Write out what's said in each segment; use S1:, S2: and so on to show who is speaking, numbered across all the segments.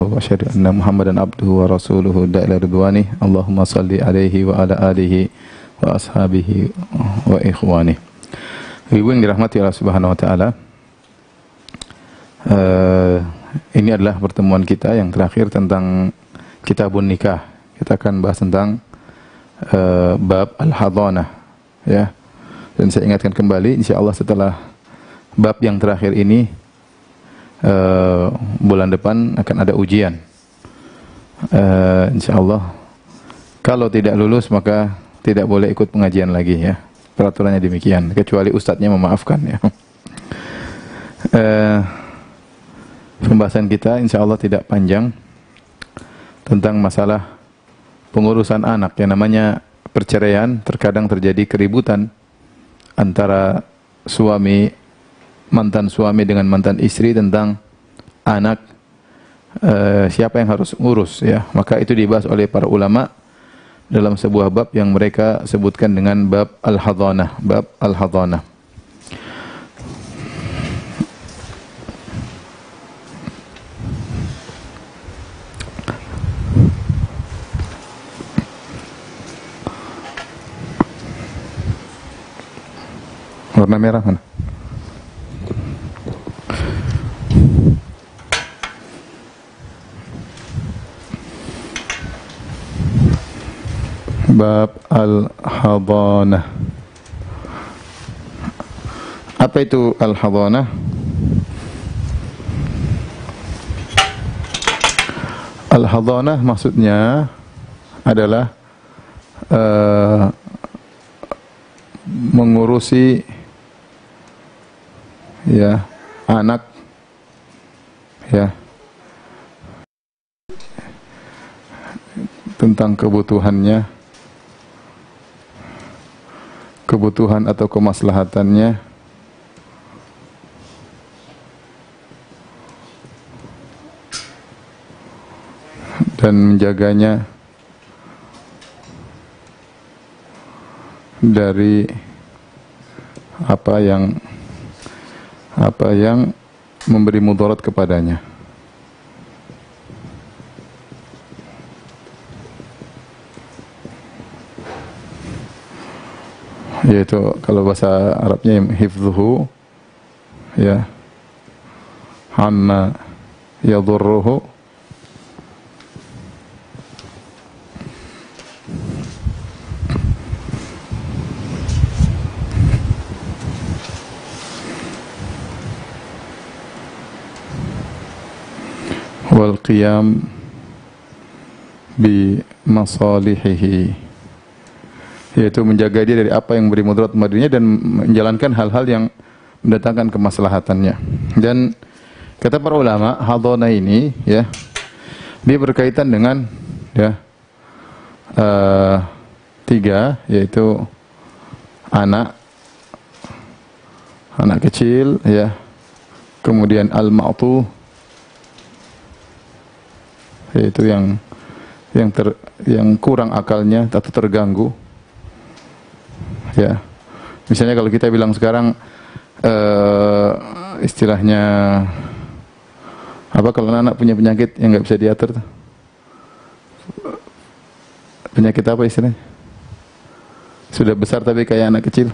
S1: وأشهد أن محمدا عبده ورسوله داعي إلى رضوانه اللهم صل عليه وعلى آله وأصحابه وإخوانه. Ibu yang dirahmati Allah Subhanahu wa taala, ini adalah pertemuan kita yang terakhir tentang Kitabun Nikah. Kita akan bahas tentang bab al-hadhanah, ya. Dan saya ingatkan kembali, insyaallah setelah bab yang terakhir ini bulan depan akan ada ujian. Insyaallah kalau tidak lulus maka tidak boleh ikut pengajian lagi, ya. Peraturannya demikian, kecuali ustadznya memaafkan, ya. Pembahasan kita insyaallah tidak panjang tentang masalah pengurusan anak. Yang namanya perceraian, terkadang terjadi keributan antara mantan suami dengan mantan istri tentang anak, siapa yang harus ngurus, ya. Maka itu dibahas oleh para ulama dalam sebuah bab yang mereka sebutkan dengan bab al-hadhanah, bab al-hadhanah. Warna merah mana? Bab al-hadhanah. Apa itu al-hadhanah? Al-hadhanah maksudnya adalah mengurusi, ya, anak, ya, tentang kebutuhan atau kemaslahatannya, dan menjaganya dari apa yang memberi mudarat kepadanya. Yaitu kalau bahasa Arabnya hifdzuhu, ya, amma yadurruhu, wal qiyam bi masalihihi, yaitu menjaga dia dari apa yang beri mudarat padanya dan menjalankan hal-hal yang mendatangkan kemaslahatannya. Dan kata para ulama, hadhanah ini, ya, dia berkaitan dengan, ya, tiga, yaitu anak kecil, ya, kemudian al-ma'tuh, yaitu yang kurang akalnya atau terganggu, ya. Misalnya kalau kita bilang sekarang istilahnya apa, kalau anak punya penyakit yang nggak bisa diatur tuh? Penyakit apa istilahnya? Sudah besar tapi kayak anak kecil.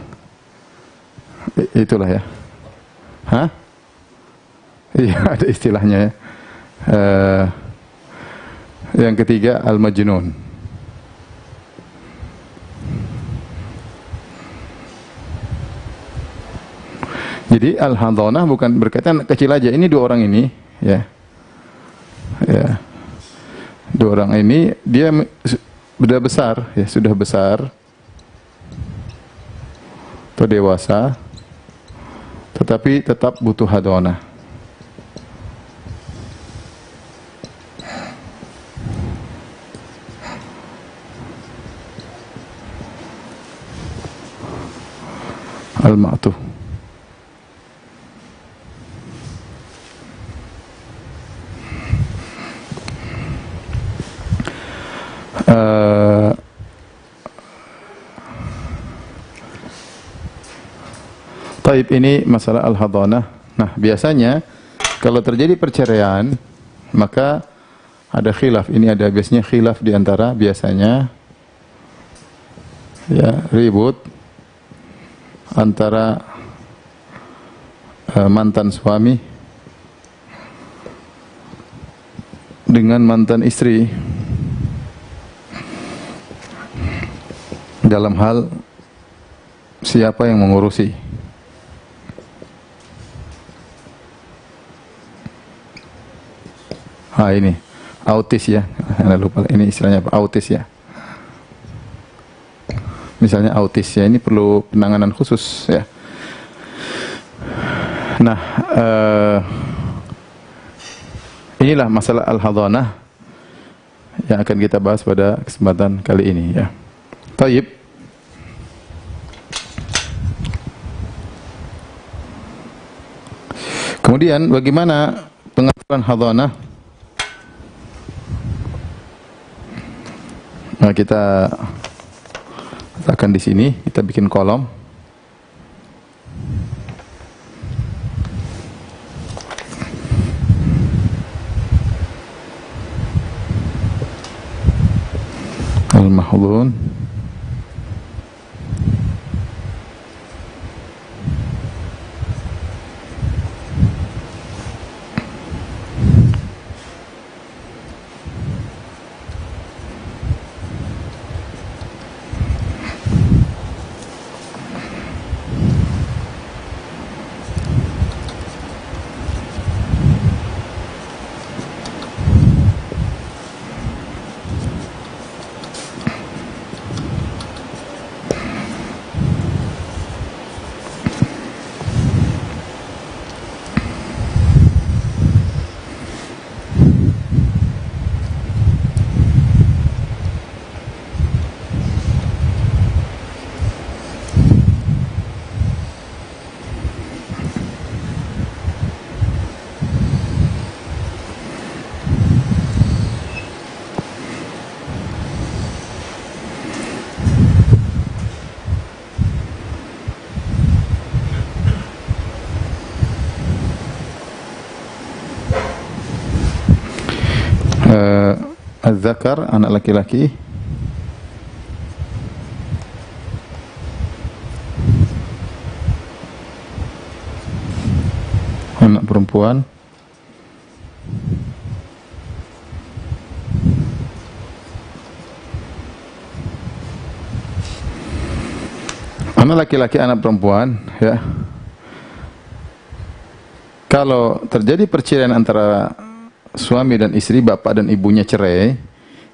S1: Itulah, ya. Hah? Iya, ada istilahnya, ya. Yang ketiga al-majnun. Jadi al-hadhanah bukan berkaitan kecil aja. Ini dua orang ini, ya. Ya. Dua orang ini dia sudah besar, ya, sudah besar atau dewasa, tetapi tetap butuh hadhanah. Al-ma'tuh. Taib, ini masalah al-hadhanah. Nah, biasanya kalau terjadi perceraian, maka ada khilaf. Ini ada biasanya khilaf di antara biasanya ya ribut antara mantan suami dengan mantan istri dalam hal siapa yang mengurusi. Ini autis ya, Anda lupa ini istilahnya apa? Autis ya. Misalnya autis ya, ini perlu penanganan khusus ya. Nah, inilah masalah al-hadhanah yang akan kita bahas pada kesempatan kali ini ya. Taib. Kemudian bagaimana pengaturan hadhanah? Nah, kita letakkan di sini, kita bikin kolom. Al-mahdhun. Az-zakar, anak laki-laki, anak perempuan, anak laki-laki, anak perempuan ya. Kalau terjadi perceraian antara suami dan istri, bapak dan ibunya cerai,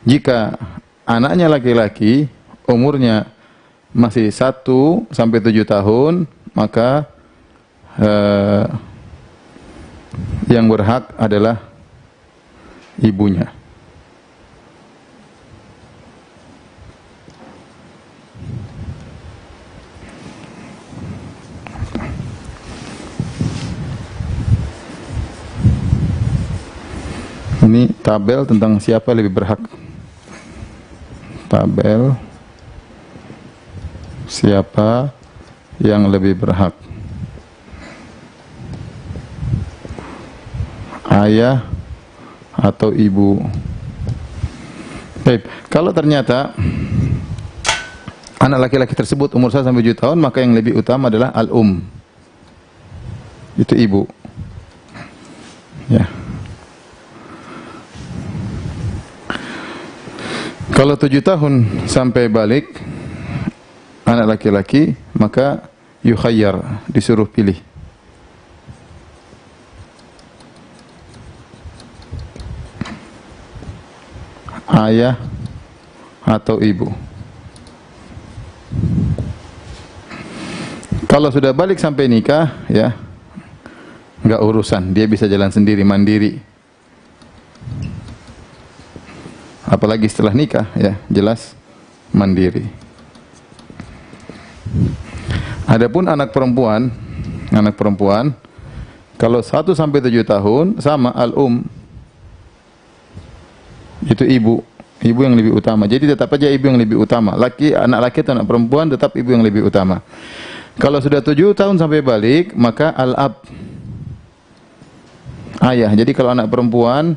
S1: jika anaknya laki-laki umurnya masih 1 sampai 7 tahun, maka yang berhak adalah ibunya. Ini tabel tentang siapa lebih berhak. Tabel siapa yang lebih berhak. Ayah atau ibu. Baik, kalau ternyata anak laki-laki tersebut umur 1 sampai 7 tahun, maka yang lebih utama adalah al-um. Itu ibu. Ya. Kalau 7 tahun sampai balik anak laki-laki, maka yukhayyar, disuruh pilih. Ayah atau ibu. Kalau sudah balik sampai nikah, ya, enggak urusan, dia bisa jalan sendiri, mandiri. Apalagi setelah nikah, ya, jelas mandiri. Adapun anak perempuan kalau 1 sampai 7 tahun sama al-um. Itu ibu yang lebih utama. Jadi tetap aja ibu yang lebih utama. Anak laki atau anak perempuan tetap ibu yang lebih utama. Kalau sudah 7 tahun sampai balik, maka al-ab, ayah. Jadi kalau anak perempuan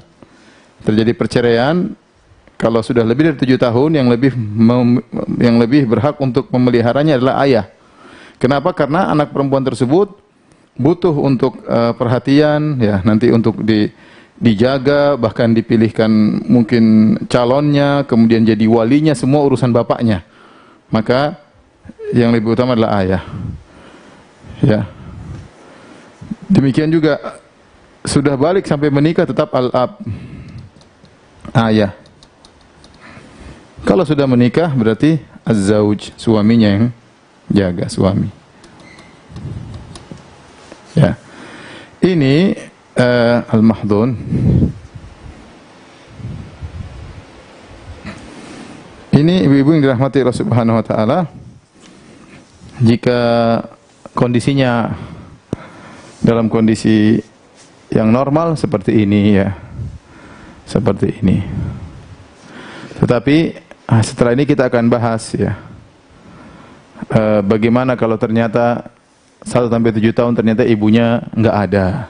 S1: terjadi perceraian, kalau sudah lebih dari 7 tahun, yang lebih berhak untuk memeliharanya adalah ayah. Kenapa? Karena anak perempuan tersebut butuh untuk perhatian, ya, nanti untuk dijaga, bahkan dipilihkan mungkin calonnya, kemudian jadi walinya, semua urusan bapaknya. Maka yang lebih utama adalah ayah. Ya. Demikian juga sudah balik sampai menikah tetap al-ab, ayah. Kalau sudah menikah berarti az-zauj, suaminya yang jaga, suami. Ya. Ini al-mahdhun. Ini ibu-ibu yang dirahmati Allah Subhanahu wa taala, jika kondisinya dalam kondisi yang normal seperti ini, ya. Seperti ini. Tetapi setelah ini kita akan bahas, ya, bagaimana kalau ternyata 1 sampai 7 tahun ternyata ibunya nggak ada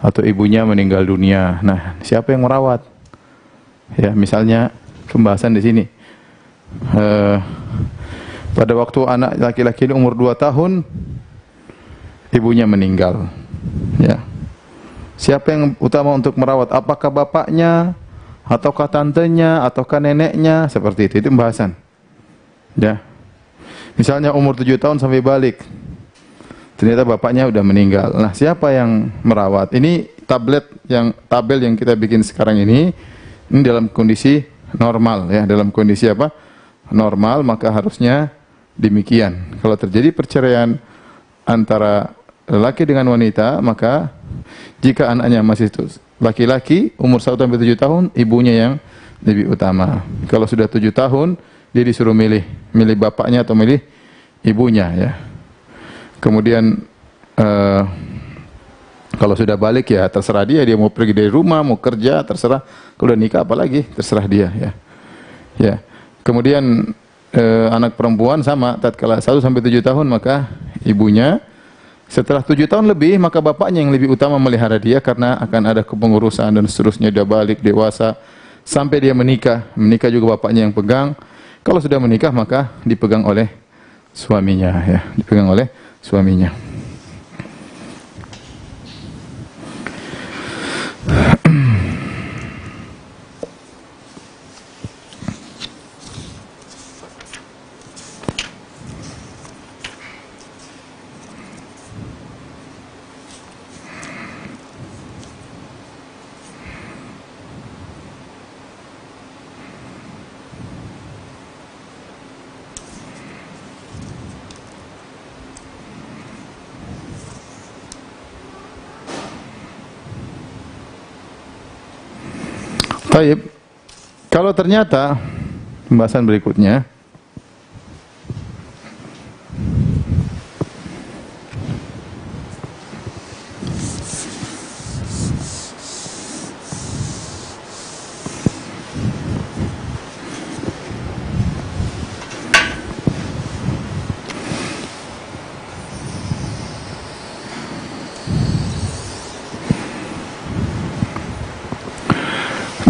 S1: atau ibunya meninggal dunia. Nah, siapa yang merawat? Ya, misalnya pembahasan di sini. Pada waktu anak laki-laki ini umur 2 tahun, ibunya meninggal. Ya. Siapa yang utama untuk merawat? Apakah bapaknya, ataukah tantenya, ataukah neneknya? Seperti itu pembahasan. Ya. Misalnya umur 7 tahun sampai balik, ternyata bapaknya udah meninggal. Nah, siapa yang merawat? Ini tabel yang kita bikin sekarang ini dalam kondisi normal, ya, dalam kondisi apa? Normal, maka harusnya demikian. Kalau terjadi perceraian antara laki dengan wanita, maka jika anaknya masih laki-laki umur 1 sampai 7 tahun, ibunya yang lebih utama. Kalau sudah 7 tahun, dia disuruh milih bapaknya atau milih ibunya, ya. Kemudian kalau sudah balik, ya terserah dia mau pergi dari rumah, mau kerja, terserah. Kalau udah nikah apalagi, terserah dia, ya. Ya. Kemudian anak perempuan sama, tatkala 1 sampai 7 tahun maka ibunya. Setelah 7 tahun lebih, maka bapaknya yang lebih utama melihara dia, karena akan ada kepengurusan dan seterusnya. Dia balik dewasa sampai dia menikah. Menikah juga bapaknya yang pegang. Kalau sudah menikah maka dipegang oleh suaminya, ya, dipegang oleh suaminya. Baik, kalau ternyata pembahasan berikutnya,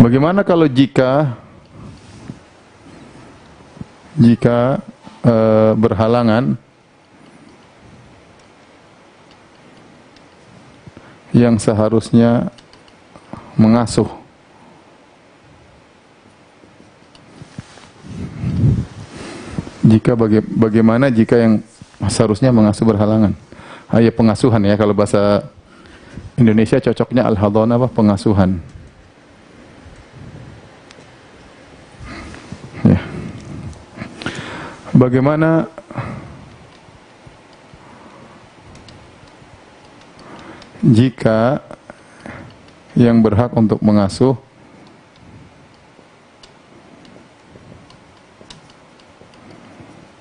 S1: bagaimana kalau jika berhalangan yang seharusnya mengasuh? Bagaimana jika yang seharusnya mengasuh berhalangan? Ya, pengasuhan, ya, kalau bahasa Indonesia cocoknya al-hadhanah, apa, pengasuhan. Bagaimana jika yang berhak untuk mengasuh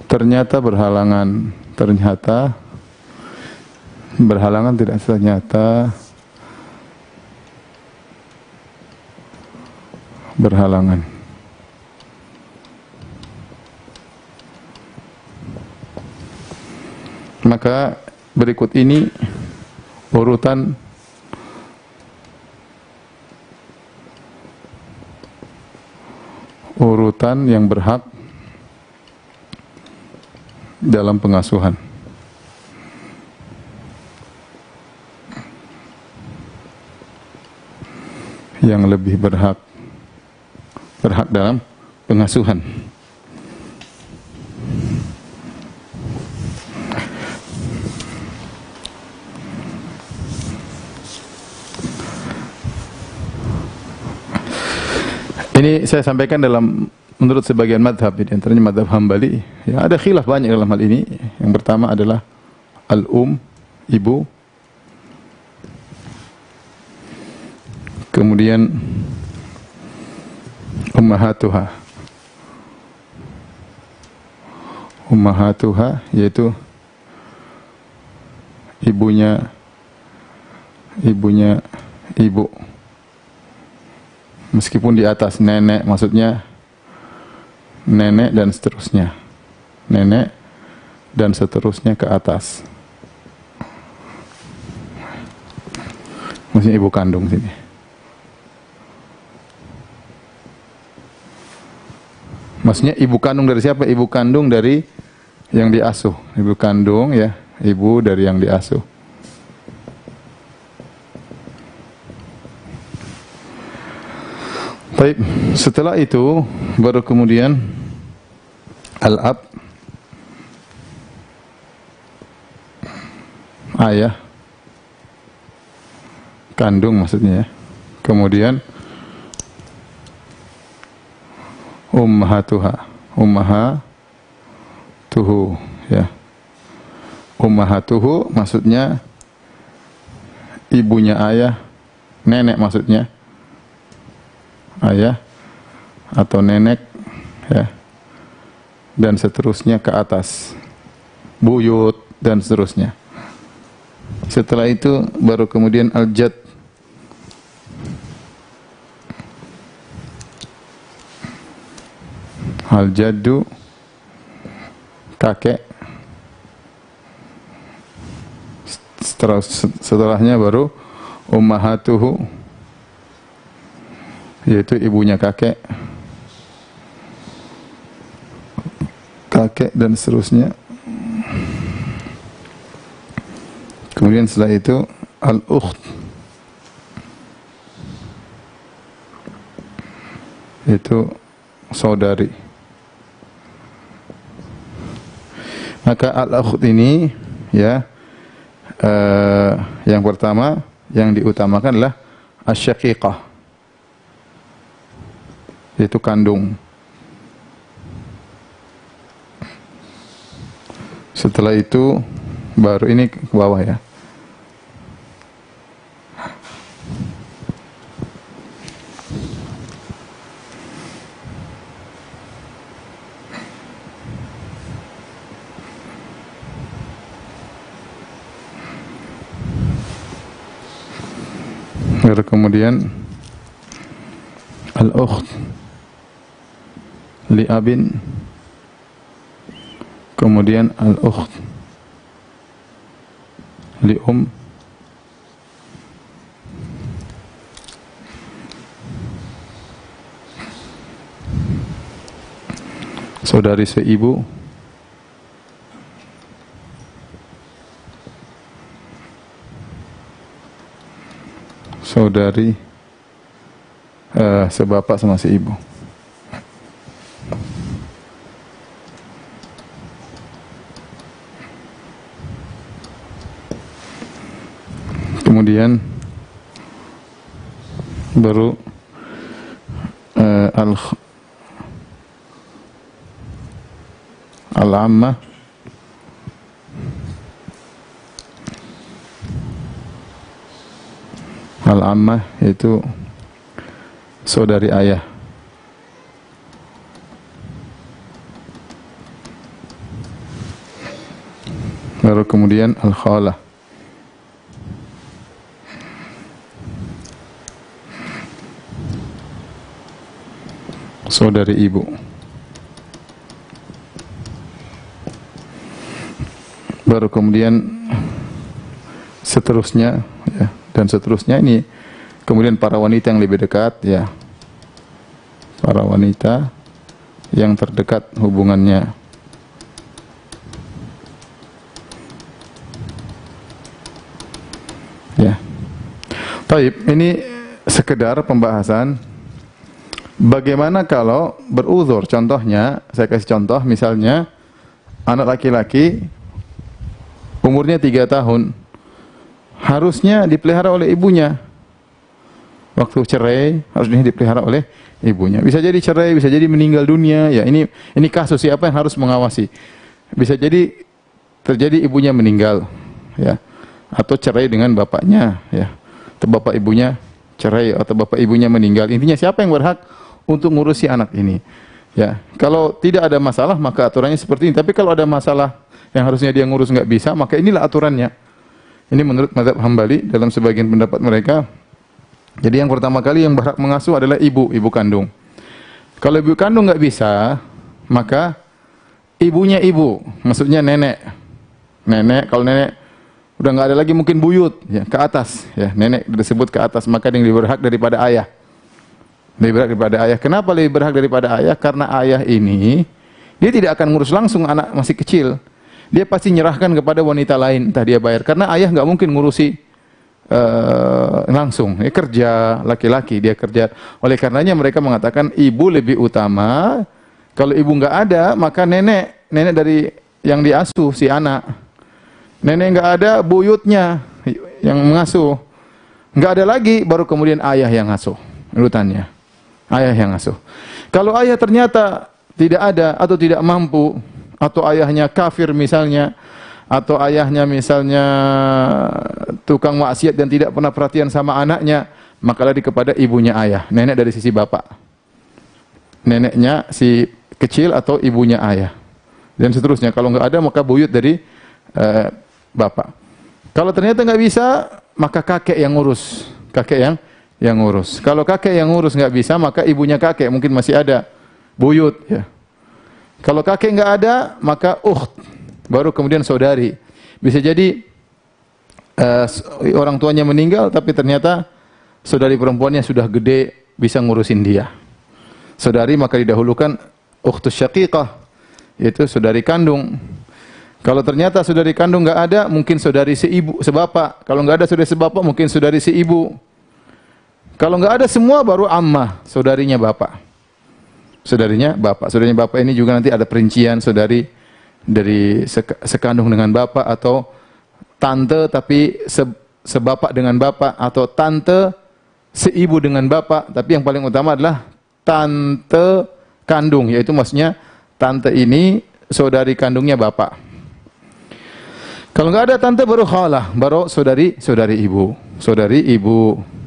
S1: ternyata berhalangan? Ternyata berhalangan, tidak ternyata berhalangan. Maka berikut ini urutan urutan yang berhak dalam pengasuhan. Yang lebih berhak dalam pengasuhan. Ini saya sampaikan menurut sebagian madhab, di antaranya madhab Hambali. Ya, ada khilaf banyak dalam hal ini. Yang pertama adalah ibu. Kemudian ummahatuha, yaitu ibunya ibu. Meskipun di atas nenek, maksudnya nenek dan seterusnya. Nenek dan seterusnya ke atas. Maksudnya ibu kandung sini. Maksudnya ibu kandung dari siapa? Ibu kandung dari yang diasuh. Ibu kandung, ya, ibu dari yang diasuh. Baik, setelah itu baru kemudian al-ab, ayah kandung maksudnya, ya. Kemudian ummahatuhu, ya. Ummahatuhu maksudnya ibunya ayah, nenek maksudnya. Ayah atau nenek, ya, dan seterusnya ke atas, buyut dan seterusnya. Setelah itu baru kemudian al-jad, al-jaddu, kakek. Setelahnya baru ummahatuhu, yaitu ibunya kakek dan seterusnya. Kemudian setelah itu al-ukht, yaitu saudari. Maka al-ukht ini, ya, yang pertama yang diutamakan adalah asy-syaqiqah, yaitu kandung. Setelah itu baru ini ke bawah, ya. Baru kemudian al-ukht li abin, kemudian al-ukht li saudari seibu, saudari sebapak sama seibu. Kemudian baru al-ammah, al-ammah yaitu saudari ayah. Baru kemudian al-khalah, saudari ibu. Baru kemudian seterusnya, ya, dan seterusnya ini kemudian para wanita yang lebih dekat, ya, para wanita yang terdekat hubungannya. Ya. Baik, ini sekedar pembahasan bagaimana kalau beruzur. Contohnya, saya kasih contoh, misalnya anak laki-laki umurnya 3 tahun, harusnya dipelihara oleh ibunya. Waktu cerai harusnya dipelihara oleh ibunya. Bisa jadi cerai, bisa jadi meninggal dunia. Ya, ini kasus siapa yang harus mengawasi. Bisa jadi terjadi ibunya meninggal, ya, atau cerai dengan bapaknya, ya, atau bapak ibunya cerai atau bapak ibunya meninggal. Intinya siapa yang berhak untuk ngurusi anak ini? Ya, kalau tidak ada masalah maka aturannya seperti ini. Tapi kalau ada masalah yang harusnya dia ngurus nggak bisa, maka inilah aturannya. Ini menurut mazhab Hambali dalam sebagian pendapat mereka. Jadi yang pertama kali yang berhak mengasuh adalah ibu kandung. Kalau ibu kandung nggak bisa, maka ibunya ibu, maksudnya nenek. Nenek, kalau nenek udah nggak ada lagi mungkin buyut, ya, ke atas, ya, nenek disebut ke atas, maka yang lebih berhak daripada ayah. Lebih berhak daripada ayah. Kenapa lebih berhak daripada ayah? Karena ayah ini dia tidak akan ngurus langsung anak masih kecil. Dia pasti nyerahkan kepada wanita lain, entah dia bayar. Karena ayah nggak mungkin ngurusi langsung. Dia kerja, laki-laki dia kerja. Oleh karenanya mereka mengatakan ibu lebih utama. Kalau ibu nggak ada, maka nenek dari yang diasuh si anak. Nenek nggak ada, buyutnya yang mengasuh. Nggak ada lagi, baru kemudian ayah yang ngasuh. Urutannya, ayah yang ngasuh. Kalau ayah ternyata tidak ada atau tidak mampu, atau ayahnya kafir misalnya, atau ayahnya misalnya tukang maksiat dan tidak pernah perhatian sama anaknya, maka lari kepada ibunya ayah, nenek dari sisi bapak. Neneknya si kecil atau ibunya ayah. Dan seterusnya. Kalau nggak ada maka buyut dari bapak. Kalau ternyata nggak bisa, maka kakek yang ngurus. Kakek yang ngurus. Kalau kakek yang ngurus nggak bisa, maka ibunya kakek mungkin masih ada, buyut, ya. Kalau kakek nggak ada, maka ukht, baru kemudian saudari. Bisa jadi orang tuanya meninggal, tapi ternyata saudari perempuannya sudah gede, bisa ngurusin dia. Saudari maka didahulukan ukhtus syaqiqah, yaitu saudari kandung. Kalau ternyata saudari kandung nggak ada, mungkin saudari seibu, sebapak. Kalau nggak ada saudari sebapak, mungkin saudari seibu. Kalau nggak ada semua, baru ammah, saudarinya bapak. Saudarinya bapak ini juga nanti ada perincian saudari dari sekandung dengan bapak, atau tante tapi sebapak dengan bapak, atau tante seibu dengan bapak. Tapi yang paling utama adalah tante kandung, yaitu maksudnya tante ini saudari kandungnya bapak. Kalau nggak ada tante, baru khalah, baru saudari ibu,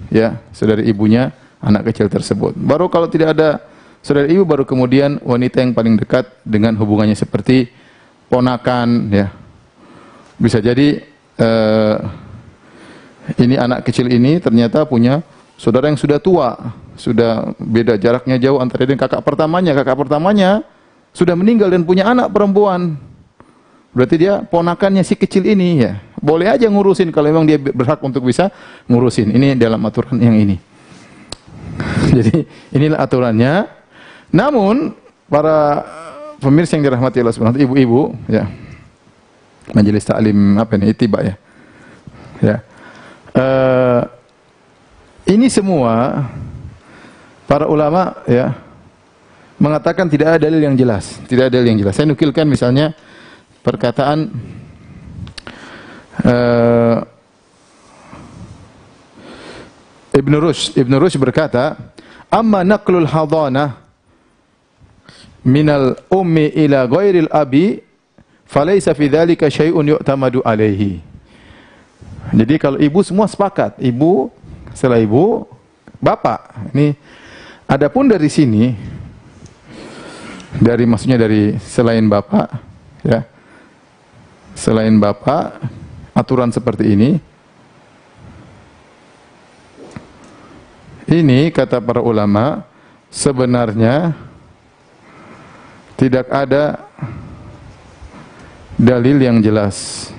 S1: ya, saudari ibunya anak kecil tersebut. Baru kalau tidak ada saudari ibu, baru kemudian wanita yang paling dekat dengan hubungannya seperti ponakan, ya. Bisa jadi ini anak kecil ini ternyata punya saudara yang sudah tua, sudah beda jaraknya jauh antara dia dan kakak pertamanya. Kakak pertamanya sudah meninggal dan punya anak perempuan. Berarti dia ponakannya si kecil ini, ya. Boleh aja ngurusin kalau memang dia berhak untuk bisa ngurusin. Ini dalam aturan yang ini. Jadi inilah aturannya. Namun para pemirsa yang dirahmati Allah Subhanahu wa taala, ibu-ibu, ya. Majelis Taklim apa ini, Ittiba, ya. Ya. Ini semua para ulama, ya, mengatakan tidak ada dalil yang jelas, tidak ada dalil yang jelas. Saya nukilkan misalnya perkataan Ibn Rushd berkata, "Amma naqlul hadanah minal ummi ila ghairil abi falaysa fi dzalika syai'un yu'tamadu alaihi." Jadi kalau ibu semua sepakat, ibu, setelah ibu bapak. Ini adapun dari sini, maksudnya dari selain bapak, ya. Selain bapak, aturan seperti ini kata para ulama sebenarnya tidak ada dalil yang jelas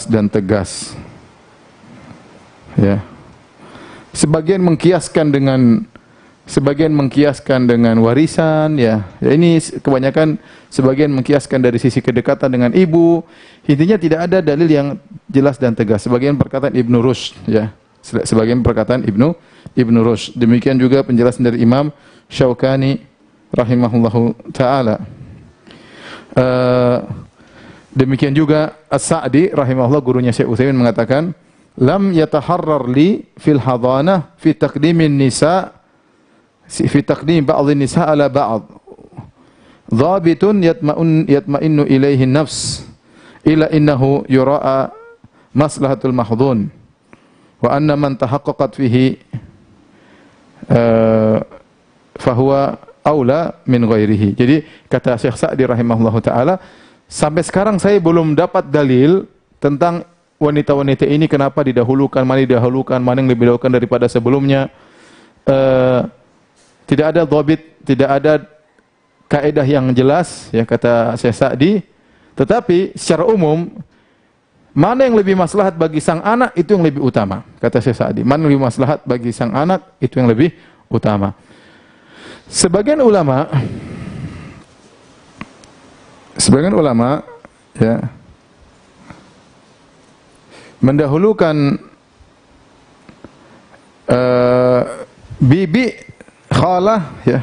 S1: dan tegas, ya. Sebagian mengkiaskan dengan sebagian mengkiaskan dengan warisan, ya. Ini kebanyakan sebagian mengkiaskan dari sisi kedekatan dengan ibu. Intinya tidak ada dalil yang jelas dan tegas. Sebagian perkataan Ibnu Rushd, ya. Sebagian perkataan Ibnu Rushd. Demikian juga penjelasan dari Imam Syaukani rahimahullahu taala. Demikian juga As-Sa'di rahimahullah, gurunya Syekh Utsaimin, mengatakan, lam yataharrar li fil hadanah fi taqdimin nisa fi taqdim ba'd an-nisa ala ba'd dhabitun yatma'innu ilayhi an-nafs ila innahu yura'a maslahatul mahdhun wa anna man tahaqqaqat fihi fahuwa aula min ghairihi. Jadi kata Syekh Sa'di rahimahullahu taala, sampai sekarang saya belum dapat dalil tentang wanita-wanita ini kenapa didahulukan, mana yang lebih dahulukan daripada sebelumnya. Tidak ada dhabit, tidak ada kaidah yang jelas, ya, kata Syekh Sa'di. Tetapi secara umum, mana yang lebih maslahat bagi sang anak itu yang lebih utama, kata Syekh Sa'di. Mana yang lebih maslahat bagi sang anak itu yang lebih utama. Sebagian ulama ya mendahulukan bibi khalah, ya.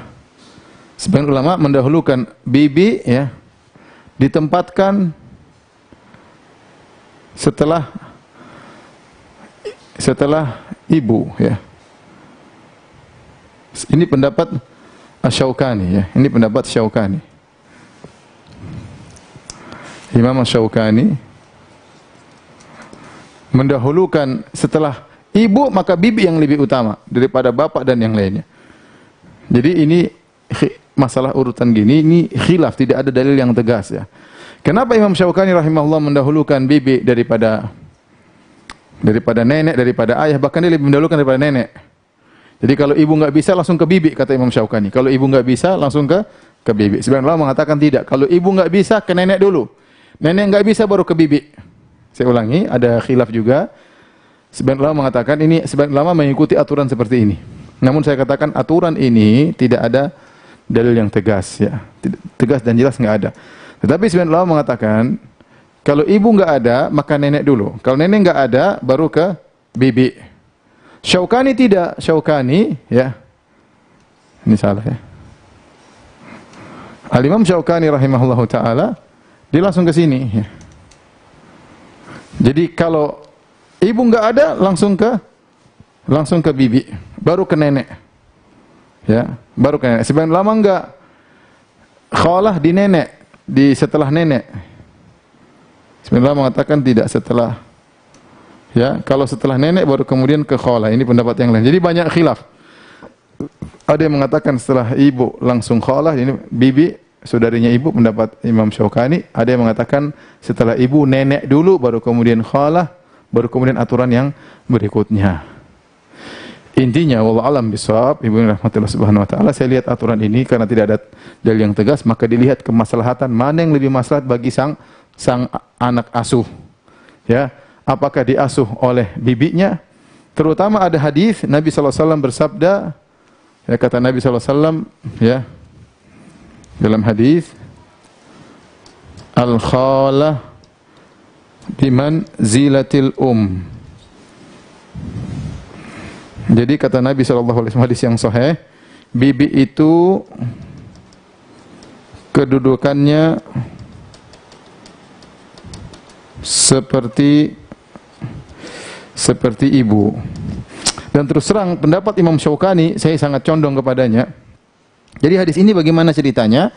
S1: Sebagian ulama mendahulukan bibi, ya, ditempatkan setelah ibu, ya. Ini pendapat Asy-Syaukani, ya. Ini pendapat Syaukani. Imam Asy-Syaukani mendahulukan setelah ibu maka bibi yang lebih utama daripada bapak dan yang lainnya. Jadi ini masalah urutan gini, ini khilaf, tidak ada dalil yang tegas, ya. Kenapa Imam Syaukani rahimahullah mendahulukan bibi daripada nenek, daripada ayah, bahkan dia lebih mendahulukan daripada nenek. Jadi kalau ibu enggak bisa langsung ke bibi, kata Imam Syaukani. Kalau ibu enggak bisa langsung ke bibi. Sebagian ulama mengatakan tidak. Kalau ibu enggak bisa ke nenek dulu. Nenek enggak bisa baru ke bibi. Saya ulangi, ada khilaf juga. Sebagian ulama mengatakan ini, sebagian ulama mengikuti aturan seperti ini. Namun saya katakan aturan ini tidak ada dalil yang tegas, ya. Tegas dan jelas enggak ada. Tetapi sebagian ulama mengatakan kalau ibu enggak ada maka nenek dulu. Kalau nenek enggak ada baru ke bibi. Syaukani tidak, Syaukani, ya. Ini salah, ya. Al-Imam Syaukani rahimahullahu taala dia langsung ke sini, ya. Jadi kalau ibu enggak ada langsung ke bibi, baru ke nenek. Ya, baru ke nenek. Sebenarnya lama enggak khalah di nenek, setelah nenek. Sebenarnya mengatakan tidak, setelah. Ya, kalau setelah nenek baru kemudian ke khalah. Ini pendapat yang lain. Jadi banyak khilaf. Ada yang mengatakan setelah ibu langsung khalah, ini bibi, saudarinya ibu, pendapat Imam Syaukani. Ada yang mengatakan setelah ibu nenek dulu baru kemudian khalah, baru kemudian aturan yang berikutnya. Intinya wallahu alam bisawab, ibu rahmatullah subhanahu wa taala, saya lihat aturan ini karena tidak ada dalil yang tegas, maka dilihat kemaslahatan mana yang lebih maslahat bagi sang anak asuh. Ya. Apakah diasuh oleh bibinya? Terutama ada hadis Nabi sallallahu alaihi wasallam bersabda, ya, kata Nabi sallallahu alaihi wasallam, ya, dalam hadis, al-khalah biman zilatil Jadi kata Nabi sallallahu alaihi wasallam, hadis yang sahih, bibi itu kedudukannya seperti ibu. Dan terus terang pendapat Imam Syaukani saya sangat condong kepadanya. Jadi hadis ini bagaimana ceritanya?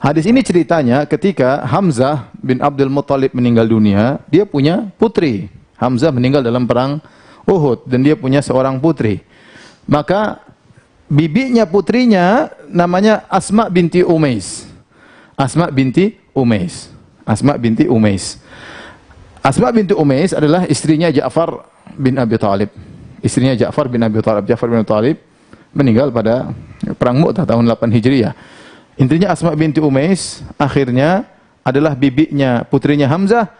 S1: Hadis ini ceritanya ketika Hamzah bin Abdul Muttalib meninggal dunia, dia punya putri. Hamzah meninggal dalam perang Uhud dan dia punya seorang putri. Maka bibinya putrinya namanya Asma binti Umais. Asma binti Umais. Asma binti Umais. Asma binti Umais adalah istrinya Ja'far bin Abi Thalib. Istrinya Ja'far bin Abi Thalib. Ja'far bin Abi Thalib meninggal pada perang Mu'tah tahun 8 Hijriah. Intinya Asma binti Umais akhirnya adalah bibinya putrinya Hamzah.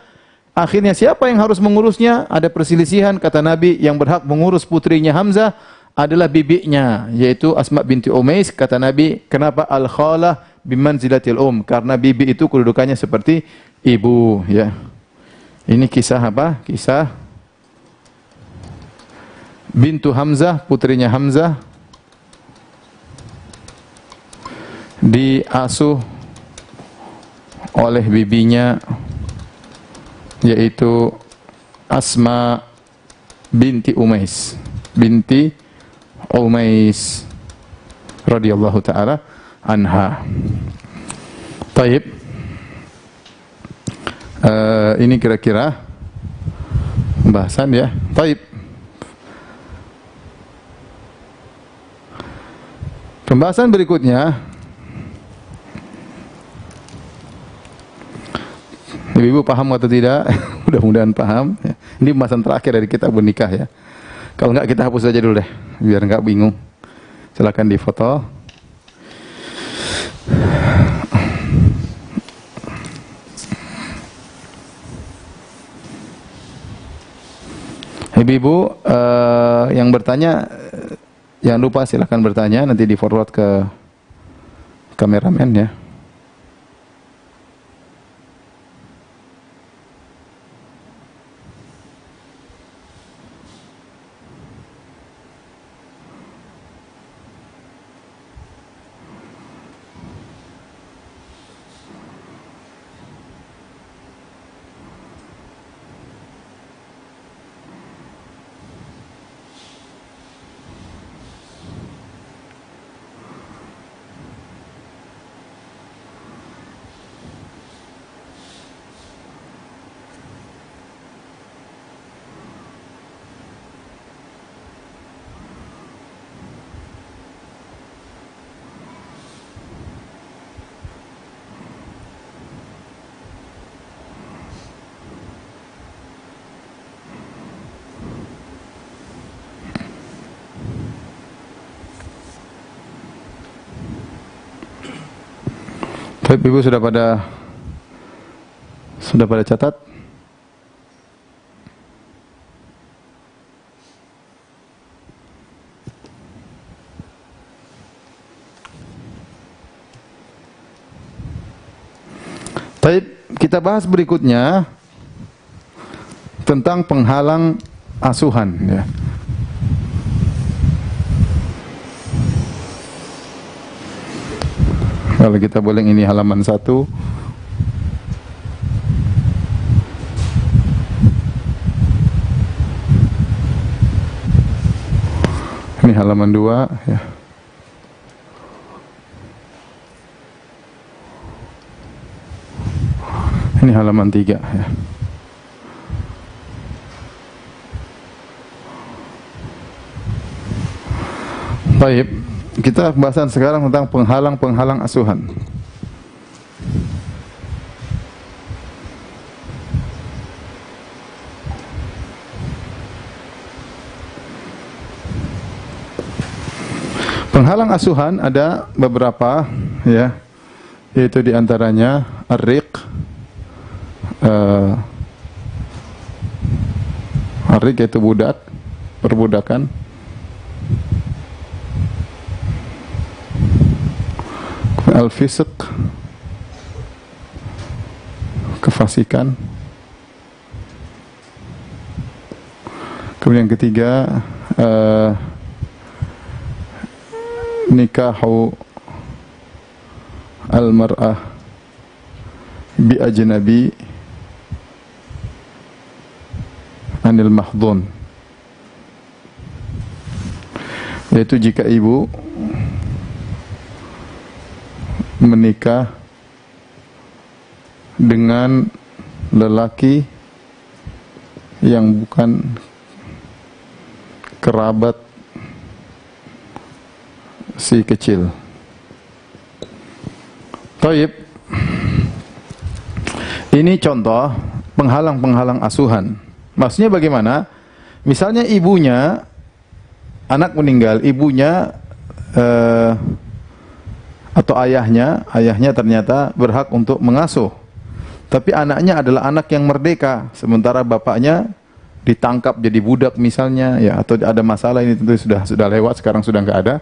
S1: Akhirnya siapa yang harus mengurusnya? Ada perselisihan, kata Nabi, yang berhak mengurus putrinya Hamzah adalah bibinya, yaitu Asma binti Umais. Kata Nabi, kenapa al-khalah bimanzilatil Karena bibi itu kedudukannya seperti ibu, ya. Ini kisah apa? Kisah bintu Hamzah, putrinya Hamzah, diasuh oleh bibinya, yaitu Asma binti Umais radhiyallahu taala anha. Taib. Ini kira-kira pembahasan, ya. Taib. Pembahasan berikutnya, ibu-ibu paham atau tidak? Mudah-mudahan paham. Ini pembahasan terakhir dari kitab nikah, ya. Kalau enggak kita hapus saja dulu deh, biar enggak bingung. Silakan difoto. Ibu-ibu yang bertanya, jangan lupa silakan bertanya, nanti di forward ke kameramen, ya. Ibu sudah pada catat? Baik, kita bahas berikutnya tentang penghalang asuhan, ya. Kalau kita boleh, ini halaman 1. Ini halaman 2, ya. Ini halaman 3, ya. Baik. Kita bahasan sekarang tentang penghalang asuhan. Penghalang asuhan ada beberapa, ya, yaitu diantaranya ar-riq, ar-riq yaitu budak, perbudakan. Al-fisq, kefasikan. Kemudian yang ketiga, nikahu al-mar'ah bi ajnabi anil mahdhun, yaitu jika ibu menikah dengan lelaki yang bukan kerabat si kecil. Taib. Ini contoh penghalang asuhan. Maksudnya bagaimana? Misalnya ibunya, anak meninggal, ibunya atau ayahnya ternyata berhak untuk mengasuh, tapi anaknya adalah anak yang merdeka, sementara bapaknya ditangkap jadi budak misalnya, ya, atau ada masalah, ini tentu sudah lewat, sekarang sudah nggak ada.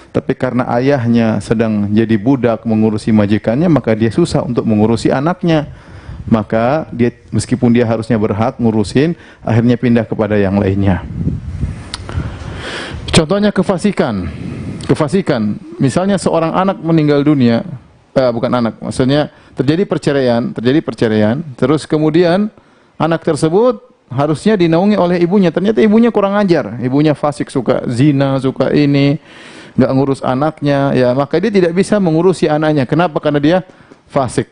S1: Tapi karena ayahnya sedang jadi budak mengurusi majikannya, maka dia susah untuk mengurusi anaknya. Maka dia, meskipun dia harusnya berhak ngurusin, akhirnya pindah kepada yang lainnya. Contohnya kefasikan. Kefasikan, misalnya seorang anak meninggal dunia, bukan anak, maksudnya terjadi perceraian, terus kemudian anak tersebut harusnya dinaungi oleh ibunya, ternyata ibunya kurang ajar, ibunya fasik, suka zina, suka ini, nggak ngurus anaknya, ya, maka dia tidak bisa mengurusi anaknya. Kenapa? Karena dia fasik.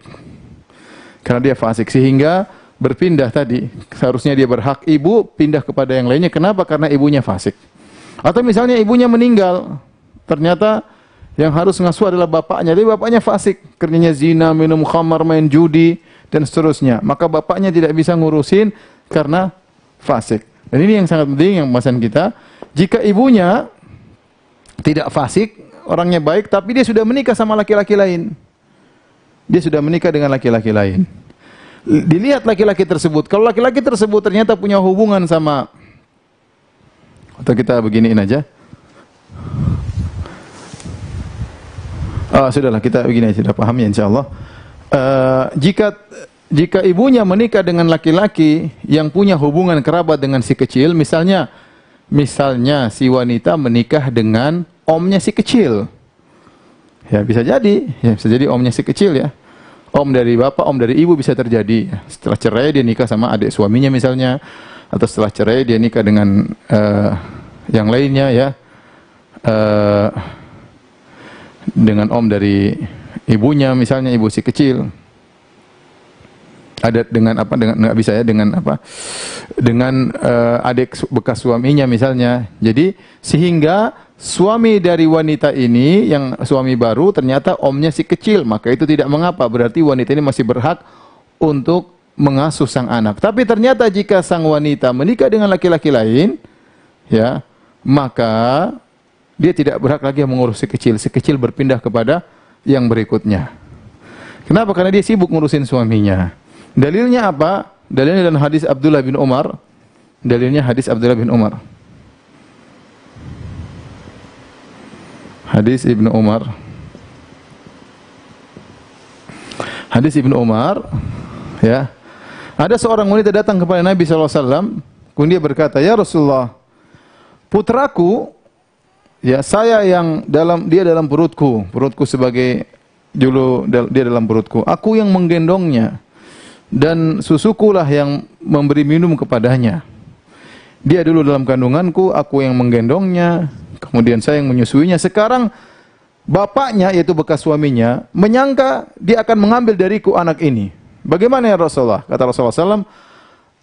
S1: Karena dia fasik, sehingga berpindah tadi, seharusnya dia berhak ibu, pindah kepada yang lainnya. Kenapa? Karena ibunya fasik. Atau misalnya ibunya meninggal, ternyata yang harus ngasuh adalah bapaknya, tapi bapaknya fasik, kerjanya zina, minum khamar, main judi, dan seterusnya. Maka bapaknya tidak bisa ngurusin karena fasik. Dan ini yang sangat penting, yang pembahasan kita. Jika ibunya tidak fasik, orangnya baik, tapi dia sudah menikah sama laki-laki lain. Dia sudah menikah dengan laki-laki lain. Dilihat laki-laki tersebut. Kalau laki-laki tersebut ternyata punya hubungan sama, atau kita beginiin aja. Sudahlah, kita begini aja, sudah paham ya insyaallah. Jika ibunya menikah dengan laki-laki yang punya hubungan kerabat dengan si kecil, misalnya si wanita menikah dengan omnya si kecil. Ya bisa jadi omnya si kecil, ya. Om dari bapak, om dari ibu, bisa terjadi. Setelah cerai dia nikah sama adik suaminya misalnya, atau setelah cerai dia nikah dengan yang lainnya, ya. Dengan om dari ibunya misalnya, ibu si kecil. Ada dengan apa, dengan nggak bisa, ya, dengan apa, dengan adik bekas suaminya misalnya. Jadi sehingga suami dari wanita ini, yang suami baru, ternyata omnya si kecil, maka itu tidak mengapa, berarti wanita ini masih berhak untuk mengasuh sang anak. Tapi ternyata jika sang wanita menikah dengan laki-laki lain, ya, maka dia tidak berhak lagi mengurus si kecil. Si kecil berpindah kepada yang berikutnya. Kenapa? Karena dia sibuk ngurusin suaminya. Dalilnya apa? Dalilnya dalam hadis Abdullah bin Umar. Dalilnya hadis Abdullah bin Umar. Hadis Ibnu Umar. Hadis Ibnu Umar, ya. Ada seorang wanita datang kepada Nabi SAW, kemudian dia berkata, "Ya Rasulullah, putraku, ya, dia dalam perutku sebagai julu, dia dalam perutku. Aku yang menggendongnya dan susukulah yang memberi minum kepadanya. Dia dulu dalam kandunganku, aku yang menggendongnya, kemudian saya yang menyusuinya. Sekarang bapaknya, yaitu bekas suaminya, menyangka dia akan mengambil dariku anak ini. Bagaimana ya Rasulullah?" Kata Rasulullah SAW,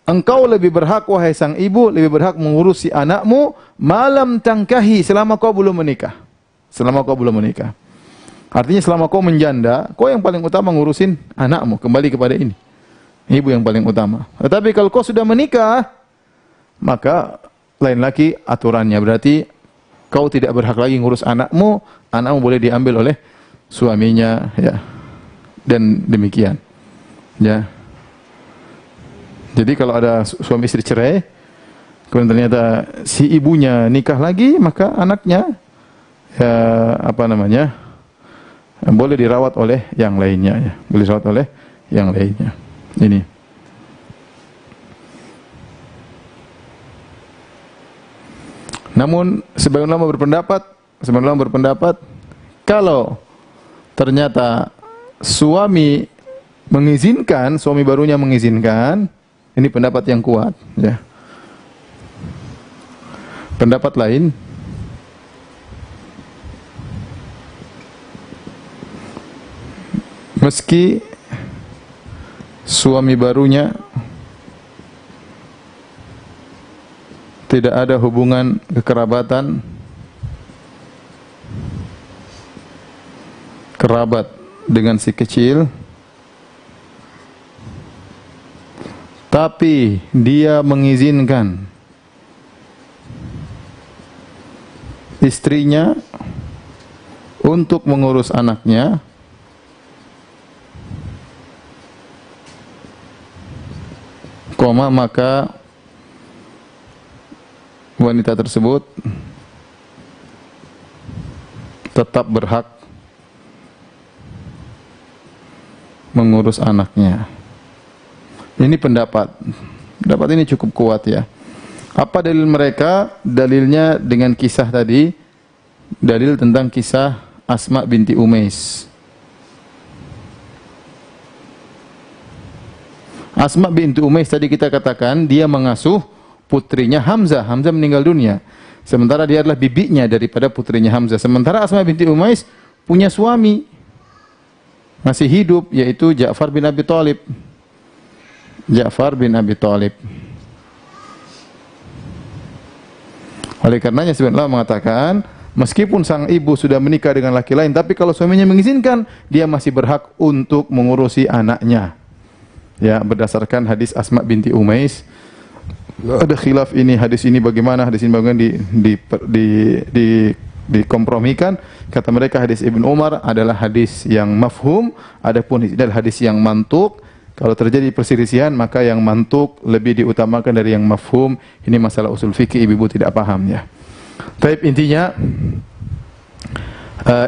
S1: "Engkau lebih berhak, wahai sang ibu, lebih berhak mengurusi anakmu malam tangkahi, selama kau belum menikah." Selama kau belum menikah. Artinya selama kau menjanda, kau yang paling utama ngurusin anakmu, kembali kepada ini. Ibu yang paling utama. Tetapi kalau kau sudah menikah, maka lain lagi aturannya. Berarti kau tidak berhak lagi ngurus anakmu, anakmu boleh diambil oleh suaminya, ya. Dan demikian. Ya. Jadi kalau ada suami istri cerai, kemudian ternyata si ibunya nikah lagi, maka anaknya, ya, apa namanya, boleh dirawat oleh yang lainnya, ya. Boleh dirawat oleh yang lainnya. Ini. Namun sebagian ulama berpendapat kalau ternyata suami mengizinkan, suami barunya mengizinkan, ini pendapat yang kuat, ya. Pendapat lain, meski suami barunya tidak ada hubungan kekerabatan, kerabat dengan si kecil, tapi dia mengizinkan istrinya untuk mengurus anaknya, maka wanita tersebut tetap berhak mengurus anaknya. Ini pendapat ini cukup kuat ya. Apa dalil mereka? Dalilnya dengan kisah tadi, dalil tentang kisah Asma binti Umais. Asma binti Umais tadi kita katakan dia mengasuh putrinya Hamzah. Hamzah meninggal dunia. Sementara dia adalah bibinya daripada putrinya Hamzah. Sementara Asma binti Umais punya suami masih hidup, yaitu Ja'far bin Abi Thalib. Ja'far bin Abi Thalib. Oleh karenanya sebenarnya mengatakan, meskipun sang ibu sudah menikah dengan laki lain, tapi kalau suaminya mengizinkan, dia masih berhak untuk mengurusi anaknya. Ya, berdasarkan hadis Asma binti Umais. Ada khilaf ini, hadis ini bagaimana dikompromikan. Kata mereka hadis Ibn Umar adalah hadis yang mafhum, adapun adalah hadis yang mantuk. Kalau terjadi perselisihan, maka yang mantuk lebih diutamakan dari yang mafhum. Ini masalah usul fikih, ibu-ibu tidak paham ya. Tapi intinya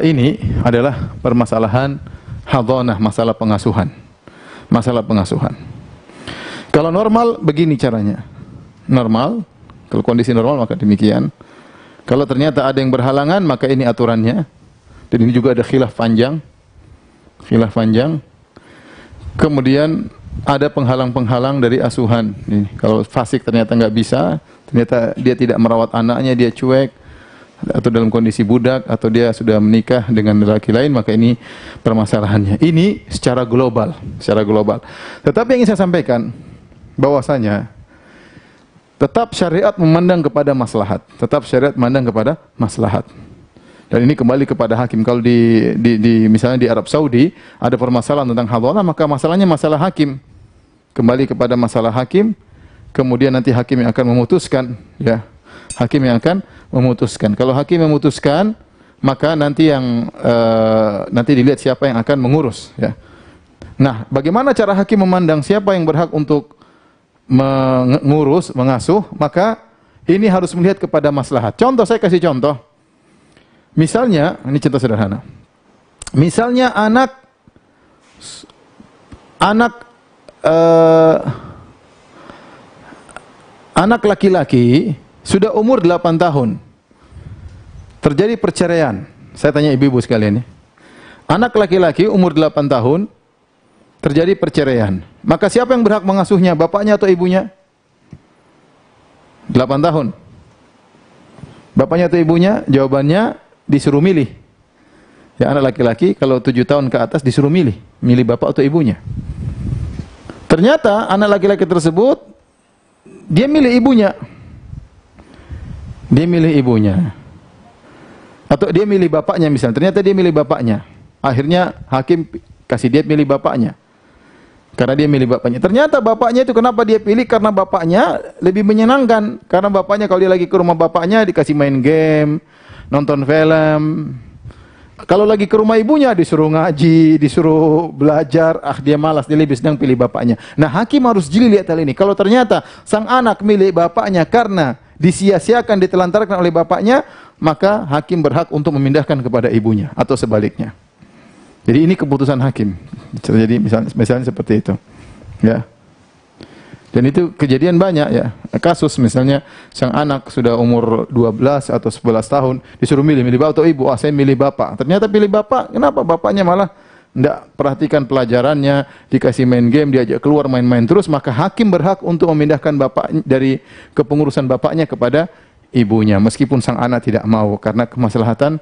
S1: ini adalah permasalahan hadhanah, masalah pengasuhan. Masalah pengasuhan. Kalau normal begini caranya. Normal, kalau kondisi normal maka demikian. Kalau ternyata ada yang berhalangan, maka ini aturannya. Dan ini juga ada khilaf panjang. Khilaf panjang. Kemudian ada penghalang-penghalang dari asuhan. Nih, kalau fasik ternyata nggak bisa, ternyata dia tidak merawat anaknya, dia cuek, atau dalam kondisi budak, atau dia sudah menikah dengan laki lain, maka ini permasalahannya. Ini secara global, secara global. Tetapi yang ingin saya sampaikan, bahwasanya tetap syariat memandang kepada maslahat. Tetap syariat memandang kepada maslahat. Dan ini kembali kepada hakim. Kalau misalnya di Arab Saudi ada permasalahan tentang hadhanah, maka masalahnya masalah hakim. Kembali kepada masalah hakim, kemudian nanti hakim yang akan memutuskan, ya. Hakim yang akan memutuskan. Kalau hakim memutuskan, maka nanti nanti dilihat siapa yang akan mengurus, ya. Nah, bagaimana cara hakim memandang siapa yang berhak untuk mengurus, mengasuh? Maka ini harus melihat kepada maslahat. Contoh, saya kasih contoh. Misalnya, ini contoh sederhana. Misalnya anak laki-laki sudah umur 8 tahun. Terjadi perceraian. Saya tanya ibu-ibu sekalian ya. Anak laki-laki umur 8 tahun terjadi perceraian. Maka siapa yang berhak mengasuhnya? Bapaknya atau ibunya? 8 tahun. Bapaknya atau ibunya? Jawabannya disuruh milih. Ya, anak laki-laki kalau 7 tahun ke atas disuruh milih bapak atau ibunya. Ternyata anak laki-laki tersebut dia milih ibunya. Dia milih ibunya. Atau dia milih bapaknya misalnya. Ternyata dia milih bapaknya. Akhirnya hakim kasih dia milih bapaknya. Karena dia milih bapaknya. Ternyata bapaknya itu kenapa dia pilih? Karena bapaknya lebih menyenangkan. Karena bapaknya kalau dia lagi ke rumah bapaknya dikasih main game, nonton film. Kalau lagi ke rumah ibunya disuruh ngaji, disuruh belajar, dia malas, dia lebih sedang pilih bapaknya. Nah, hakim harus jeli lihat hal ini. Kalau ternyata sang anak milih bapaknya karena disia-siakan, ditelantarkan oleh bapaknya, maka hakim berhak untuk memindahkan kepada ibunya atau sebaliknya. Jadi ini keputusan hakim. Jadi misalnya seperti itu. Ya. Dan itu kejadian banyak ya. Kasus misalnya sang anak sudah umur 12 atau 11 tahun disuruh milih bapak atau ibu. Saya milih bapak. Ternyata pilih bapak. Kenapa? Bapaknya malah tidak perhatikan pelajarannya, dikasih main game, diajak keluar main-main terus, maka hakim berhak untuk memindahkan bapak dari kepengurusan bapaknya kepada ibunya meskipun sang anak tidak mau karena kemaslahatan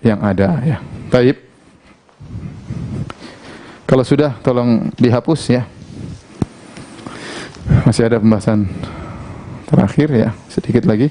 S1: yang ada ya. Baik. Kalau sudah tolong dihapus ya. Masih ada pembahasan terakhir ya, sedikit lagi.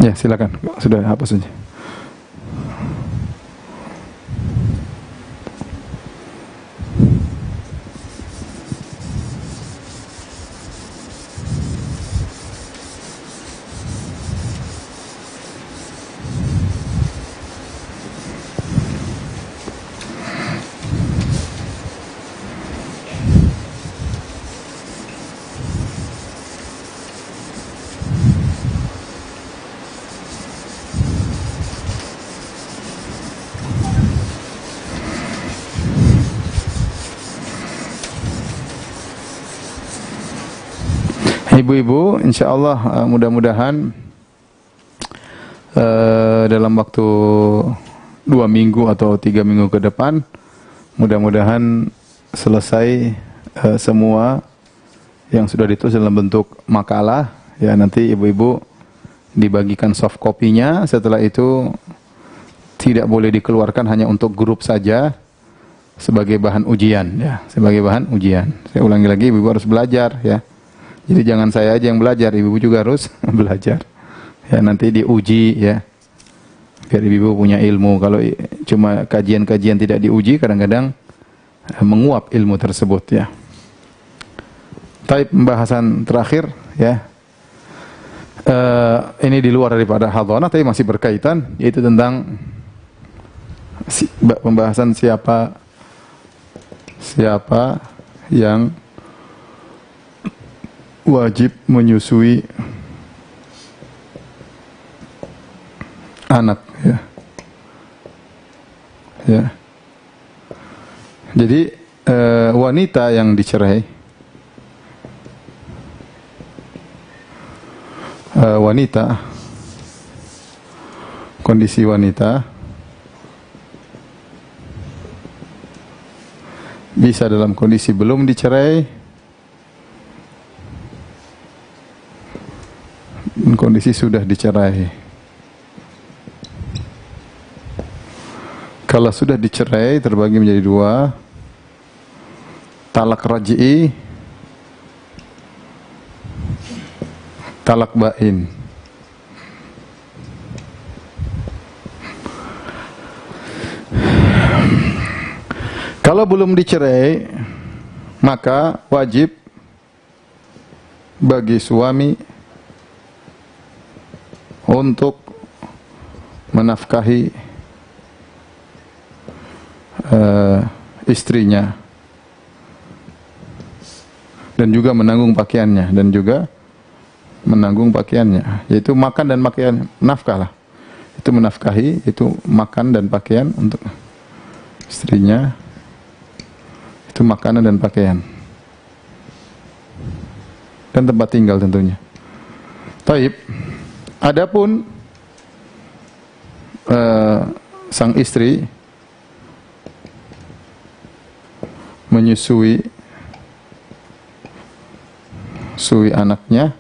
S1: Ya, silakan. Sudah hapus saja. Ibu-ibu, insyaallah mudah-mudahan dalam waktu 2 minggu atau 3 minggu ke depan, mudah-mudahan selesai semua yang sudah ditulis dalam bentuk makalah. Ya, nanti ibu-ibu dibagikan soft copy-nya. Setelah itu tidak boleh dikeluarkan, hanya untuk grup saja sebagai bahan ujian, ya, sebagai bahan ujian. Saya ulangi lagi, ibu harus belajar, ya. Jadi jangan saya aja yang belajar, ibu juga harus belajar. Ya, nanti diuji, ya. Biar ibu punya ilmu. Kalau cuma kajian-kajian tidak diuji, kadang-kadang menguap ilmu tersebut, ya. Tapi pembahasan terakhir, ya. Ini di luar daripada hadhanah, tapi masih berkaitan, yaitu tentang pembahasan siapa yang wajib menyusui anak, ya. Ya. Jadi wanita yang dicerai, kondisi wanita bisa dalam kondisi belum dicerai, kondisi sudah dicerai. Kalau sudah dicerai terbagi menjadi 2, talak raj'i, talak bain. Kalau belum dicerai, maka wajib bagi suami untuk menafkahi istrinya dan juga menanggung pakaiannya, yaitu makan dan pakaian, nafkah lah. Itu menafkahi, itu makan dan pakaian untuk istrinya. Itu makanan dan pakaian. Dan tempat tinggal tentunya. Taib. Adapun sang istri menyusui anaknya,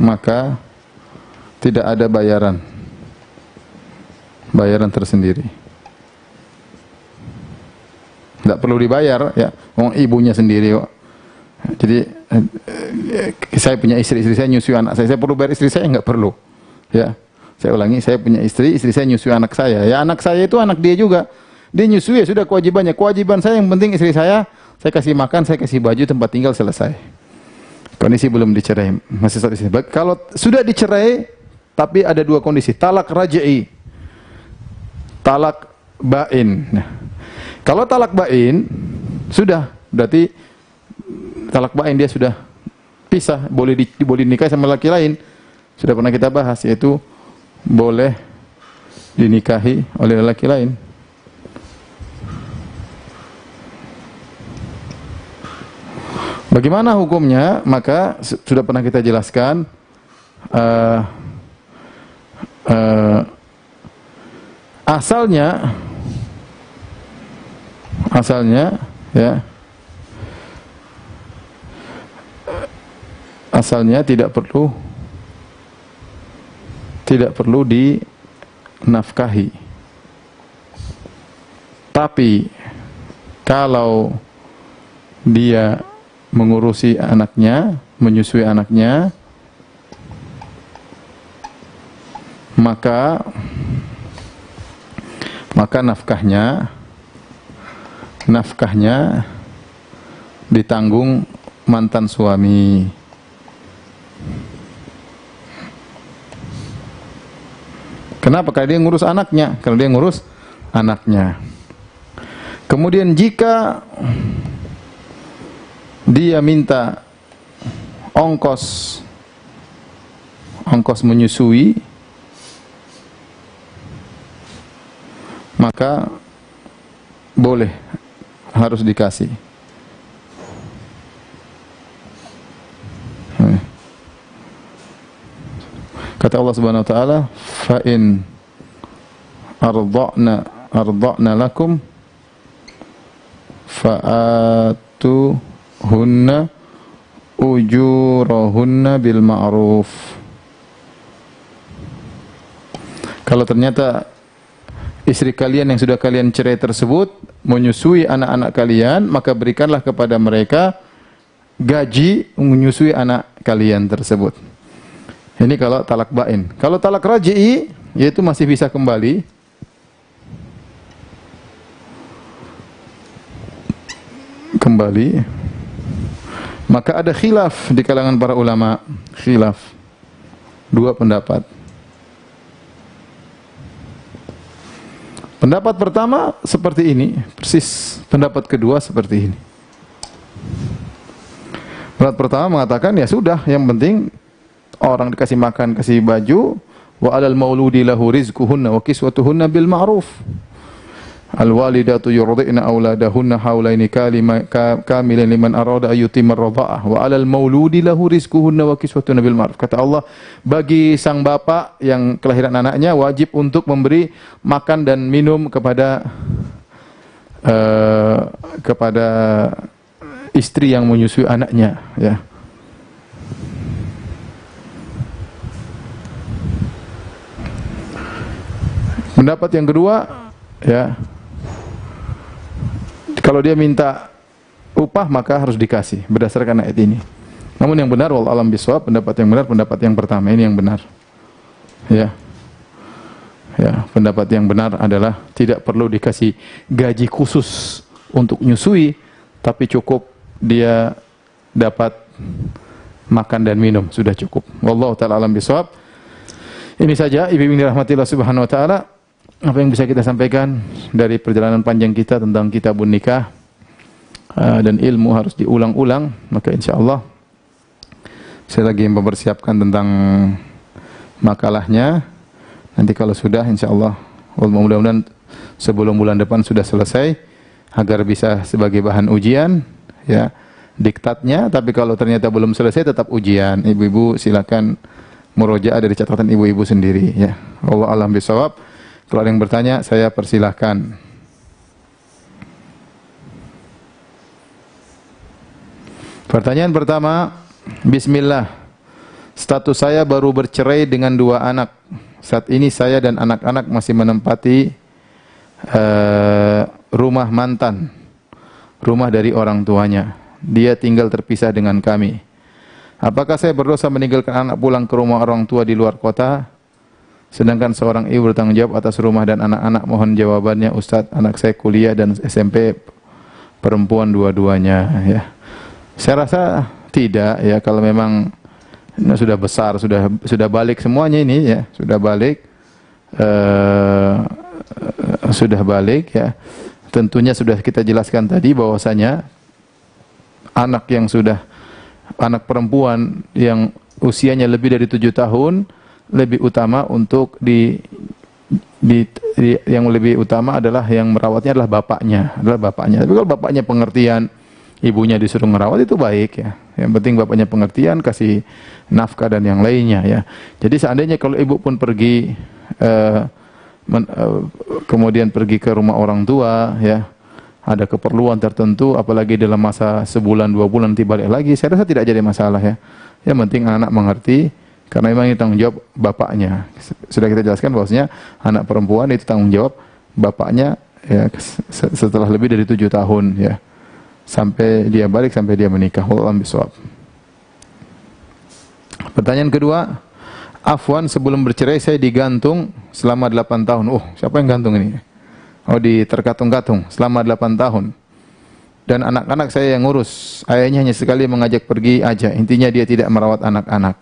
S1: maka tidak ada bayaran tersendiri. Tidak perlu dibayar, ya, ibunya sendiri kok. Jadi saya punya istri saya nyusui anak saya perlu bayar istri saya? Enggak perlu, ya. Saya ulangi, saya punya istri saya nyusui anak saya, ya, anak saya itu anak dia juga, dia nyusui, ya sudah kewajibannya. Kewajiban saya yang penting istri saya kasih makan, saya kasih baju, tempat tinggal, selesai. Kondisi belum dicerai, masih satu istri. Kalau sudah dicerai, tapi ada 2 kondisi, talak raj'i, talak bain. Nah, kalau talak bain sudah, berarti talak bain dia sudah pisah, boleh dinikahi sama laki lain. Sudah pernah kita bahas, yaitu boleh dinikahi oleh laki lain. Bagaimana hukumnya? Maka sudah pernah kita jelaskan, asalnya ya, asalnya tidak perlu dinafkahi. Tapi kalau dia mengurusi anaknya, menyusui anaknya, maka nafkahnya ditanggung mantan suami. Kenapa? Karena dia ngurus anaknya. Kemudian jika dia minta ongkos menyusui, maka boleh, harus dikasih. Kata Allah Subhanahu wa taala, "Fa in arda'na lakum fa'atuhunna ujurahunna bil ma'ruf." Kalau ternyata istri kalian yang sudah kalian cerai tersebut menyusui anak-anak kalian, maka berikanlah kepada mereka gaji menyusui anak kalian tersebut. Ini kalau talak bain. Kalau talak raj'i, yaitu masih bisa kembali. Maka ada khilaf di kalangan para ulama. Khilaf. Dua pendapat. Pendapat pertama seperti ini, persis. Pendapat kedua seperti ini. Pendapat pertama mengatakan, ya sudah, yang penting orang dikasih makan, kasih baju, wa alal mauludi lahu rizquhunna wa kiswatuhunna bil ma'ruf. Al walidatu yurdi'na auladahunna haulaini kamilan liman arada ayyutimar radha'ah wa alal mauludi lahu rizquhunna wa kiswatuhunna bil ma'ruf. Kata Allah, bagi sang bapak yang kelahiran anaknya wajib untuk memberi makan dan minum kepada istri yang menyusui anaknya, ya. Pendapat yang kedua, ya, kalau dia minta upah maka harus dikasih berdasarkan ayat ini. Namun yang benar, wallahu a'lam bishawab, pendapat yang benar pendapat yang pertama ini yang benar. Ya. Ya, pendapat yang benar adalah tidak perlu dikasih gaji khusus untuk nyusui, tapi cukup dia dapat makan dan minum, sudah cukup. Wallahu ta'ala a'lam bishawab. Ini saja ibu-ibu yang dirahmati Allah Subhanahu wa taala, apa yang bisa kita sampaikan dari perjalanan panjang kita tentang kitabun nikah, dan ilmu harus diulang-ulang. Maka insyaallah saya lagi mempersiapkan tentang makalahnya. Nanti kalau sudah insyaallah mudah-mudahan sebelum bulan depan sudah selesai agar bisa sebagai bahan ujian, ya, diktatnya. Tapi kalau ternyata belum selesai tetap ujian. Ibu-ibu silakan murojaah dari catatan ibu-ibu sendiri, ya. Wallahu a'lam bishawab. Kalau ada yang bertanya, saya persilahkan. Pertanyaan pertama, bismillah. Status saya baru bercerai dengan 2 anak. Saat ini saya dan anak-anak masih menempati rumah mantan, rumah dari orang tuanya. Dia tinggal terpisah dengan kami. Apakah saya berdosa meninggalkan anak pulang ke rumah orang tua di luar kota? Sedangkan seorang ibu bertanggung jawab atas rumah dan anak-anak. Mohon jawabannya, Ustadz. Anak saya kuliah dan SMP, perempuan dua-duanya, ya. Saya rasa tidak, ya, kalau memang sudah besar, sudah balik semuanya ini, ya, sudah balik, ya. Tentunya sudah kita jelaskan tadi bahwasanya anak perempuan yang usianya lebih dari 7 tahun lebih utama untuk yang lebih utama adalah yang merawatnya adalah bapaknya, Tapi kalau bapaknya pengertian, ibunya disuruh merawat, itu baik, ya. Yang penting bapaknya pengertian, kasih nafkah dan yang lainnya, ya. Jadi seandainya kalau ibu pun pergi kemudian pergi ke rumah orang tua, ya, ada keperluan tertentu, apalagi dalam masa sebulan 2 bulan nanti balik lagi, saya rasa tidak jadi masalah, ya. Yang penting anak mengerti, karena memang ini tanggung jawab bapaknya. Sudah kita jelaskan bahwasanya anak perempuan itu tanggung jawab bapaknya, ya, setelah lebih dari 7 tahun, ya, sampai dia balik, sampai dia menikah. Wallahu a'lam bishawab. Pertanyaan kedua, afwan, sebelum bercerai saya digantung selama 8 tahun. Oh, siapa yang gantung ini? Oh, terkatung-katung selama 8 tahun. Dan anak-anak saya yang ngurus. Ayahnya hanya sekali mengajak pergi aja. Intinya dia tidak merawat anak-anak.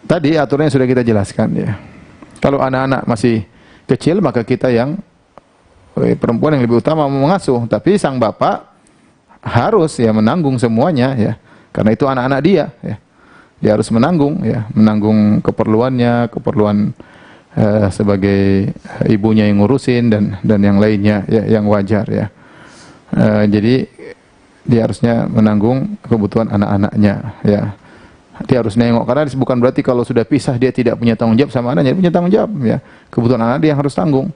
S1: Tadi aturannya sudah kita jelaskan, ya. Kalau anak-anak masih kecil, maka kita yang perempuan yang lebih utama mengasuh. Tapi sang bapak harus, ya, menanggung semuanya, ya. Karena itu anak-anak dia, ya. Dia harus menanggung, ya, menanggung keperluannya, keperluan sebagai ibunya yang ngurusin dan yang lainnya, ya, yang wajar, ya. Jadi Dia harusnya menanggung kebutuhan anak-anaknya, ya. Dia harus nengok, karena bukan berarti kalau sudah pisah dia tidak punya tanggung jawab sama anaknya, dia punya tanggung jawab, ya. Kebutuhan anak dia yang harus tanggung.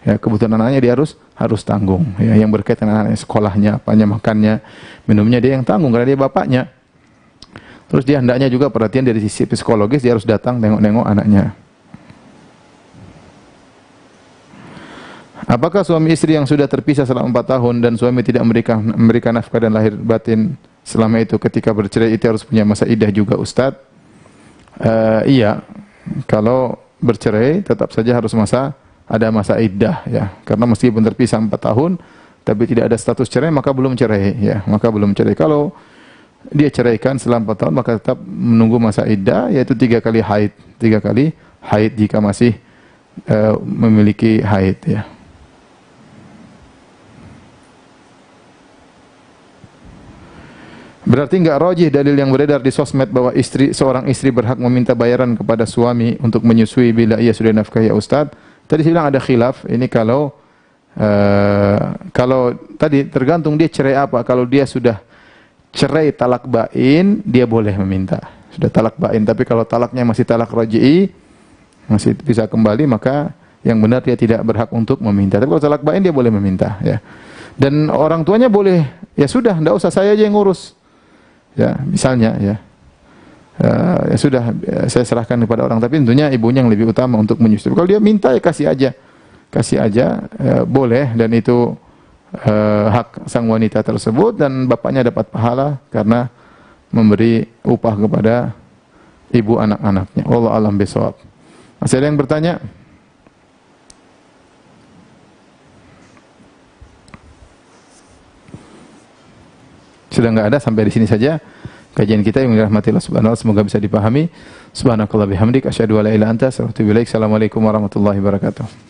S1: Ya, kebutuhan anaknya dia harus tanggung, ya. Yang berkaitan dengan anaknya, sekolahnya, apanya, makannya, minumnya dia yang tanggung karena dia bapaknya. Terus dia hendaknya juga perhatian dari sisi psikologis, dia harus datang nengok-nengok anaknya. Apakah suami istri yang sudah terpisah selama 4 tahun dan suami tidak memberikan nafkah dan lahir batin selama itu, ketika bercerai itu harus punya masa iddah juga, Ustaz? Iya, kalau bercerai tetap saja harus ada masa iddah, ya. Karena meskipun terpisah 4 tahun tapi tidak ada status cerai, maka belum cerai, ya. Maka belum cerai. Kalau dia ceraikan selama 4 tahun maka tetap menunggu masa iddah, yaitu 3 kali haid. 3 kali haid jika masih memiliki haid, ya. Berarti enggak rajih dalil yang beredar di sosmed bahwa seorang istri berhak meminta bayaran kepada suami untuk menyusui bila ia sudah nafkah, ya Ustaz? Tadi saya bilang ada khilaf. Ini kalau tadi tergantung dia cerai apa. Kalau dia sudah cerai talak bain, dia boleh meminta. Sudah talak bain, tapi kalau talaknya masih talak raj'i, masih bisa kembali, maka yang benar dia tidak berhak untuk meminta. Tapi kalau talak bain dia boleh meminta, ya. Dan orang tuanya boleh, ya sudah, enggak usah saya aja yang ngurus. Ya, misalnya, ya. Ya sudah, saya serahkan kepada orang, tapi tentunya ibunya yang lebih utama untuk menyusui. Kalau dia minta, ya kasih aja, boleh, dan itu hak sang wanita tersebut, dan bapaknya dapat pahala karena memberi upah kepada ibu anak-anaknya. Wallahu a'lam bishawab. Masih ada yang bertanya? Sudah enggak ada, sampai di sini saja kajian kita yang dirahmati Allah Subhanahu wa taala, semoga bisa dipahami. Subhanakallah bihamdik, asyhadu an la ilaha illa anta, astaghfiruka wa atubu ilaik. Assalamualaikum warahmatullahi wabarakatuh.